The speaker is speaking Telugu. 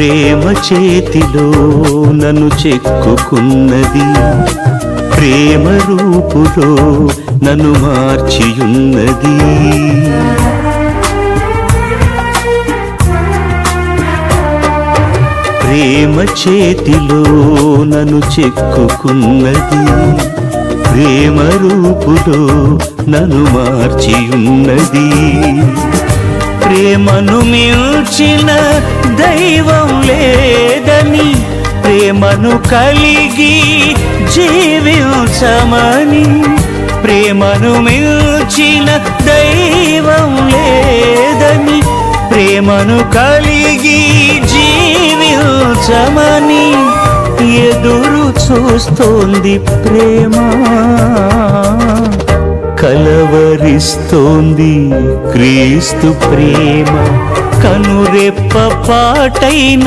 ప్రేమ చేతిలో నన్ను చెక్కుకున్నది, ప్రేమ రూపులో నన్ను మార్చియున్నది. ప్రేమ చేతిలో నన్ను చెక్కుకున్నది, ప్రేమ రూపులో నన్ను మార్చియున్నది. ప్రేమను మించిన దైవం లేదని, ప్రేమను కలిగి జీవించమని, ప్రేమను మించిన దైవం లేదని, ప్రేమను కలిగి జీవించమని ఎదురు చూస్తోంది ప్రేమ, కలవరిస్తోంది క్రీస్తు ప్రేమ. కనురెప్ప పాటైన